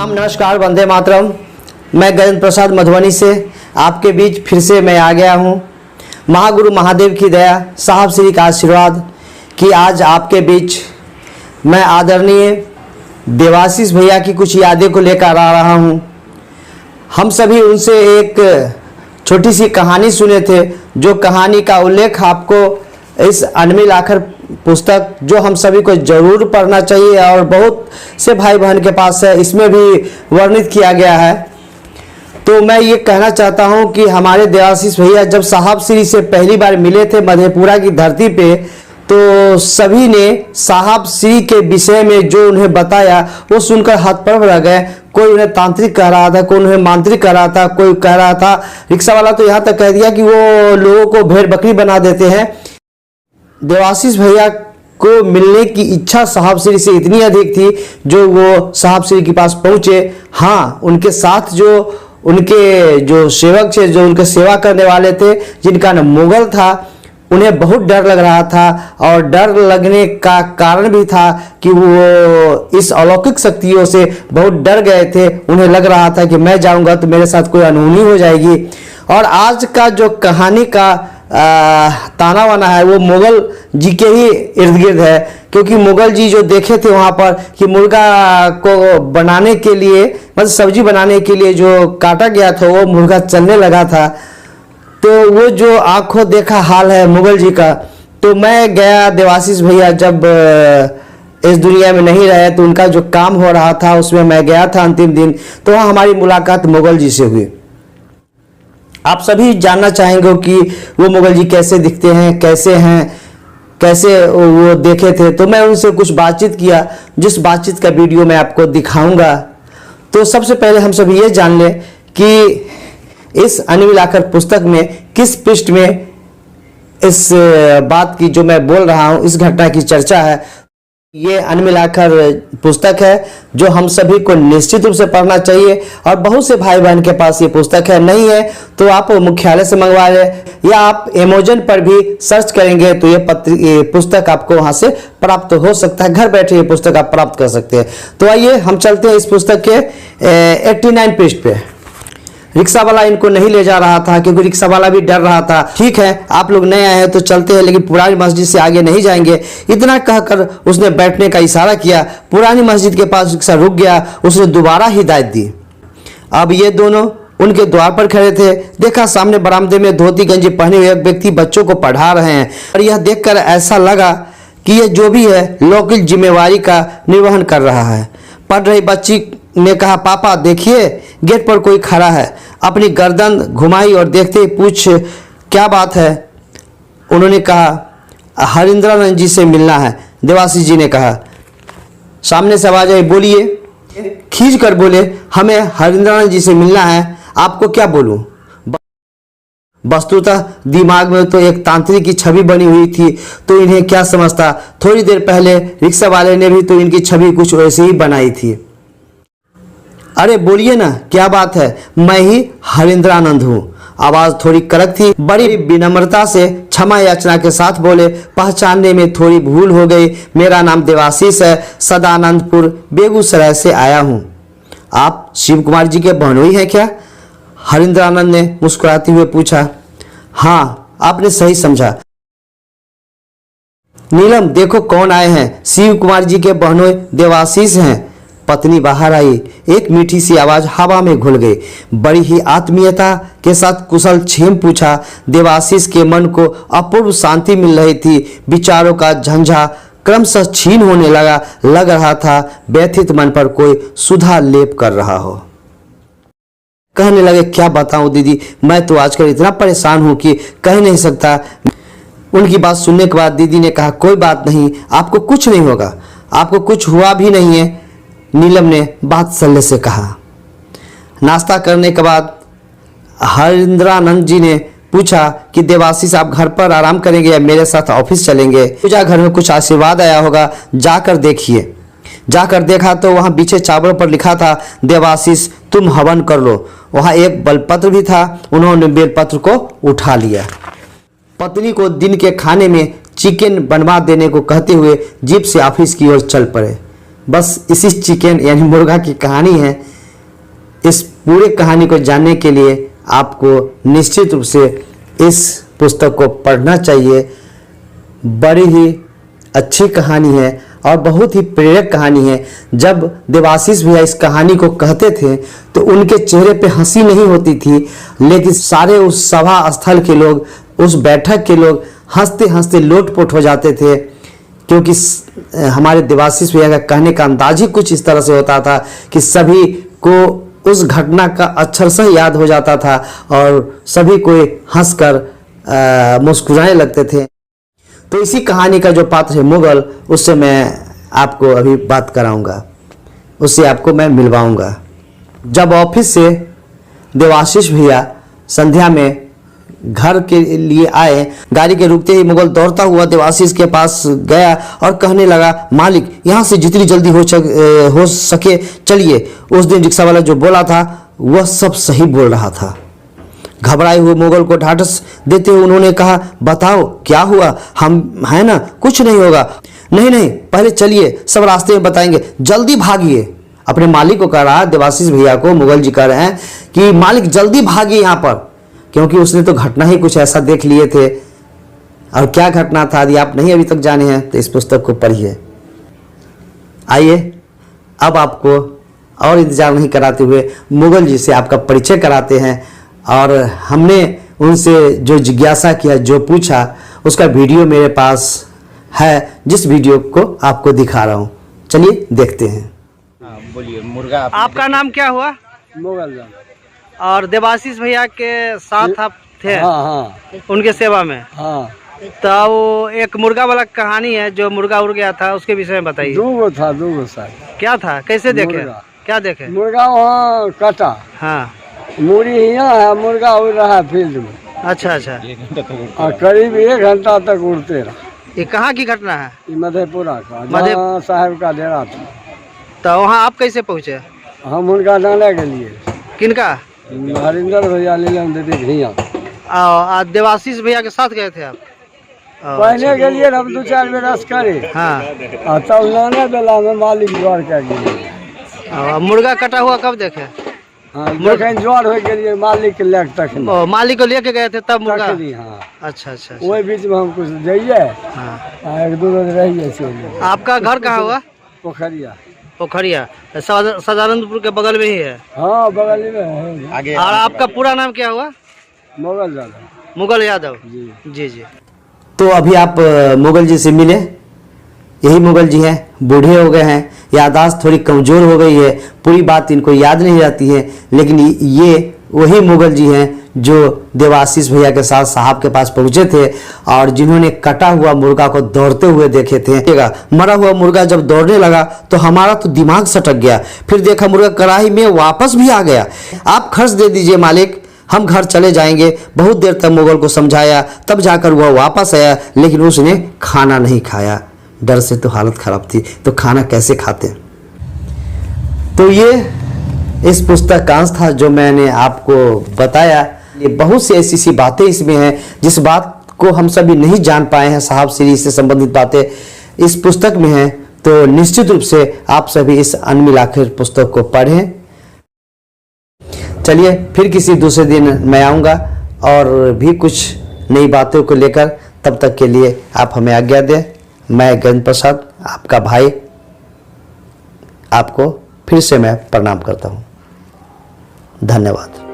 प्रणाम, नमस्कार, वंदे मातरम। मैं गजेंद्र प्रसाद मधुबनी से आपके बीच फिर से मैं आ गया हूँ। महागुरु महादेव की दया, साहब श्री का आशीर्वाद कि आज आपके बीच मैं आदरणीय देवाशीष भैया की कुछ यादें को लेकर आ रहा हूँ। हम सभी उनसे एक छोटी सी कहानी सुने थे, जो कहानी का उल्लेख आपको इस अनमिल आखर पुस्तक जो हम सभी को जरूर पढ़ना चाहिए और बहुत से भाई बहन के पास है, इसमें भी वर्णित किया गया है। तो मैं ये कहना चाहता हूँ कि हमारे देवाशीष भैया जब साहब श्री से पहली बार मिले थे मधेपुरा की धरती पे, तो सभी ने साहब श्री के विषय में जो उन्हें बताया वो सुनकर हतप्रभ रह गए। कोई उन्हें तांत्रिक कह रहा था, कोई उन्हें मांत्रिक कह रहा था, कोई कह रहा था, रिक्शा वाला तो यहाँ तक कह दिया कि वो लोगों को भेड़ बकरी बना देते हैं। देवाशीष भैया को मिलने की इच्छा साहब श्री से इतनी अधिक थी जो वो साहब श्री के पास पहुंचे। हाँ, उनके साथ जो उनके जो सेवक थे, जो उनके सेवा करने वाले थे, जिनका नाम मुगल था, उन्हें बहुत डर लग रहा था। और डर लगने का कारण भी था कि वो इस अलौकिक शक्तियों से बहुत डर गए थे। उन्हें लग रहा था कि मैं जाऊंगा तो मेरे साथ कोई अनहोनी हो जाएगी। और आज का जो कहानी का ताना वाना है वो मुगल जी के ही इर्द गिर्द है, क्योंकि मुगल जी जो देखे थे वहाँ पर कि मुर्गा को बनाने के लिए, मतलब सब्जी बनाने के लिए जो काटा गया था वो मुर्गा चलने लगा था। तो वो जो आंखों देखा हाल है मुगल जी का। तो मैं गया, देवाशीष भैया जब इस दुनिया में नहीं रहे तो उनका जो काम हो रहा था उसमें मैं गया था अंतिम दिन। तो वहाँ हमारी मुलाकात मुगल जी से हुई। आप सभी जानना चाहेंगे कि वो मुगल जी कैसे दिखते हैं, कैसे हैं, कैसे वो देखे थे। तो मैं उनसे कुछ बातचीत किया, जिस बातचीत का वीडियो मैं आपको दिखाऊंगा। तो सबसे पहले हम सभी ये जान लें कि इस अनमिल आखर पुस्तक में किस पृष्ठ में इस बात की जो मैं बोल रहा हूँ, इस घटना की चर्चा है। ये अनमिल आखर पुस्तक है जो हम सभी को निश्चित रूप से पढ़ना चाहिए। और बहुत से भाई बहन के पास ये पुस्तक है, नहीं है तो आप मुख्यालय से मंगवा लें या आप अमेज़न पर भी सर्च करेंगे तो ये पुस्तक आपको वहां से प्राप्त हो सकता है। घर बैठे ये पुस्तक आप प्राप्त कर सकते हैं। तो आइए हम चलते हैं इस पुस्तक के 89 पृष्ठ पे। रिक्शा वाला इनको नहीं ले जा रहा था क्योंकि रिक्शा वाला भी डर रहा था। ठीक है, आप लोग नए आए हैं तो चलते हैं, लेकिन पुरानी मस्जिद से आगे नहीं जाएंगे। इतना कहकर उसने बैठने का इशारा किया। पुरानी मस्जिद के पास रिक्शा रुक गया। उसने दोबारा हिदायत दी। अब ये दोनों उनके द्वार पर खड़े थे। देखा सामने बरामदे में धोती गंजी पहने हुए एक व्यक्ति बच्चों को पढ़ा रहे हैं। और यह देखकर ऐसा लगा कि यह जो भी है लौकिक जिम्मेवारी का निर्वहन कर रहा है। पढ़ रही बच्ची ने कहा, पापा देखिए गेट पर कोई खड़ा है। अपनी गर्दन घुमाई और देखते ही पूछ, क्या बात है? उन्होंने कहा, हरिंद्रानंद जी से मिलना है। देवाशीष जी ने कहा। सामने से आवाज आई, बोलिए। खींच कर बोले, हमें हरिंद्रानंद जी से मिलना है। आपको क्या बोलूं? वस्तुतः दिमाग में तो एक तांत्रिक की छवि बनी हुई थी, तो इन्हें क्या समझता। थोड़ी देर पहले रिक्शा वाले ने भी तो इनकी छवि कुछ वैसे ही बनाई थी। अरे बोलिए ना, क्या बात है? मैं ही हरिंद्रानंद हूँ। आवाज थोड़ी कड़क थी। बड़ी विनम्रता से क्षमा याचना के साथ बोले, पहचानने में थोड़ी भूल हो गई। मेरा नाम देवाशीष है, सदानंदपुर बेगूसराय से आया हूँ। आप शिव कुमार जी के बहनोई हैं क्या? हरिंद्रानंद ने मुस्कुराते हुए पूछा। हाँ, आपने सही समझा। नीलम देखो कौन आए हैं। शिव कुमार जी के बहनोई देवाशीष हैं। पत्नी बाहर आई। एक मीठी सी आवाज हवा में घुल गई। बड़ी ही आत्मीयता के साथ कुशल क्षेम पूछा। देवाशीष के मन को अपूर्व शांति मिल रही थी। विचारों का झंझा क्रमशः छीन होने लगा। लग रहा था व्यथित मन पर कोई सुधा लेप कर रहा हो। कहने लगे, क्या बताऊं दीदी, मैं तो आजकल इतना परेशान हूं कि कह नहीं सकता। उनकी बात सुनने के बाद दीदी ने कहा, कोई बात नहीं, आपको कुछ नहीं होगा, आपको कुछ हुआ भी नहीं है। नीलम ने बात सल्ले से कहा। नाश्ता करने के बाद हरिंद्रानंद जी ने पूछा कि देवाशीष आप घर पर आराम करेंगे या मेरे साथ ऑफिस चलेंगे? पूजा घर में कुछ आशीर्वाद आया होगा, जाकर देखिए। जाकर देखा तो वहाँ पीछे चावल पर लिखा था, देवाशीष तुम हवन कर लो। वहाँ एक बेलपत्र भी था। उन्होंने बेलपत्र को उठा लिया। पत्नी को दिन के खाने में चिकन बनवा देने को कहते हुए जीप से ऑफिस की ओर चल पड़े। बस इसी चिकन यानी मुर्गा की कहानी है। इस पूरे कहानी को जानने के लिए आपको निश्चित रूप से इस पुस्तक को पढ़ना चाहिए। बड़ी ही अच्छी कहानी है और बहुत ही प्रेरक कहानी है। जब देवाशीष भैया इस कहानी को कहते थे तो उनके चेहरे पे हंसी नहीं होती थी, लेकिन सारे उस सभा स्थल के लोग, उस बैठक के लोग हंसते हंसते लोटपोट हो जाते थे, क्योंकि हमारे देवाशीष भैया का कहने का अंदाज ही कुछ इस तरह से होता था कि सभी को उस घटना का अक्षरशः याद हो जाता था और सभी को हंसकर मुस्कुराने लगते थे। तो इसी कहानी का जो पात्र है मुगल, उससे मैं आपको अभी बात कराऊंगा, उससे आपको मैं मिलवाऊंगा। जब ऑफिस से देवाशीष भैया संध्या में घर के लिए आए, गाड़ी के रुकते ही मुगल दौड़ता हुआ देवाशीष के पास गया और कहने लगा, मालिक यहाँ से जितनी जल्दी हो सके चलिए। उस दिन रिक्शा वाला जो बोला था वह सब सही बोल रहा था। घबराए हुए मुगल को ढाढ़स देते हुए उन्होंने कहा, बताओ क्या हुआ, हम है ना, कुछ नहीं होगा। नहीं नहीं, पहले चलिए, सब रास्ते में बताएंगे, जल्दी भागिए। अपने मालिक को कह रहा, देवाशीष भैया को मुगल जी कह रहे हैं कि मालिक जल्दी भागिए यहाँ पर, क्योंकि उसने तो घटना ही कुछ ऐसा देख लिए थे। और क्या घटना था यदि आप नहीं अभी तक जाने हैं तो इस पुस्तक को पढ़िए। आइए अब आपको और इंतजार नहीं कराते हुए मुगल जी से आपका परिचय कराते हैं। और हमने उनसे जो जिज्ञासा किया, जो पूछा, उसका वीडियो मेरे पास है, जिस वीडियो को आपको दिखा रहा हूँ। चलिए देखते हैं। बोलिए। मुर्गा आपका नाम क्या हुआ? मुगल। और देवाशीष भैया के साथ आप थे? हाँ, उनके सेवा में। हाँ। तो वो एक मुर्गा वाला कहानी है, जो मुर्गा उड़ गया था, उसके विषय में बताइए। दो गो था। क्या था, कैसे देखे, मुर्गा। क्या देखे? मुर्गा वहाँ कटा। हाँ। मुड़ी यहाँ है, मुर्गा उड़ रहा है फील्ड में। अच्छा अच्छा। और करीब 1 घंटा तक उड़ते रहा। ये कहाँ की घटना है? ये मधेपुरा का, जहाँ साहब का डेरा था। तो वहाँ आप कैसे पहुँचे? हम उनका डाले के लिए। किनका? हरिंदर भैया, नीलम देवी भैया। देवाशीष भैया के साथ गए थे आप? पहले के लिए हम 2-4 बेर रस करे। हाँ। तब लाने बेला में मालिक ज्वार कर गए। मुर्गा कटा हुआ कब देखे? हाँ, ज्वार हो गए, मालिक के लेके तक। मालिक को लेके गए थे तब मुर्गा? हाँ। अच्छा अच्छा। वही बीच में हम कुछ जाइए। हाँ। 1-2 रोज रहिए। आपका घर कहाँ हुआ? पोखरिया। पोखरिया सदानंदपुर के बगल में ही है? हाँ, बगल में है। आगे। और आपका पूरा नाम क्या हुआ? मुगल यादव। मुगल यादव जी जी जी। तो अभी आप मुगल जी से मिले, यही मुगल जी हैं। बूढ़े हो गए हैं, याददाश्त थोड़ी कमज़ोर हो गई है, पूरी बात इनको याद नहीं रहती है, लेकिन ये वही मुगल जी हैं जो देवाशीष भैया के साथ साहब के पास पहुंचे थे और जिन्होंने कटा हुआ मुर्गा को दौड़ते हुए देखे थे। मरा हुआ मुर्गा जब दौड़ने लगा तो हमारा तो दिमाग सटक गया। फिर देखा मुर्गा कढ़ाई में वापस भी आ गया। आप खर्च दे दीजिए मालिक, हम घर चले जाएंगे। बहुत देर तक मुगल को समझाया, तब जाकर वह वापस आया, लेकिन उसने खाना नहीं खाया। डर से तो हालत खराब थी, तो खाना कैसे खाते। तो ये इस पुस्तक का अंश था जो मैंने आपको बताया। ये बहुत सी ऐसी बातें इसमें हैं जिस बात को हम सभी नहीं जान पाए हैं, साहब सीरीज से संबंधित बातें इस पुस्तक में हैं। तो निश्चित रूप से आप सभी इस अनमिल आखिर पुस्तक को पढ़ें। चलिए फिर किसी दूसरे दिन मैं आऊँगा और भी कुछ नई बातों को लेकर। तब तक के लिए आप हमें आज्ञा दें। मैं गजेंद्र प्रसाद, आपका भाई, आपको फिर से मैं प्रणाम करता हूँ। धन्यवाद।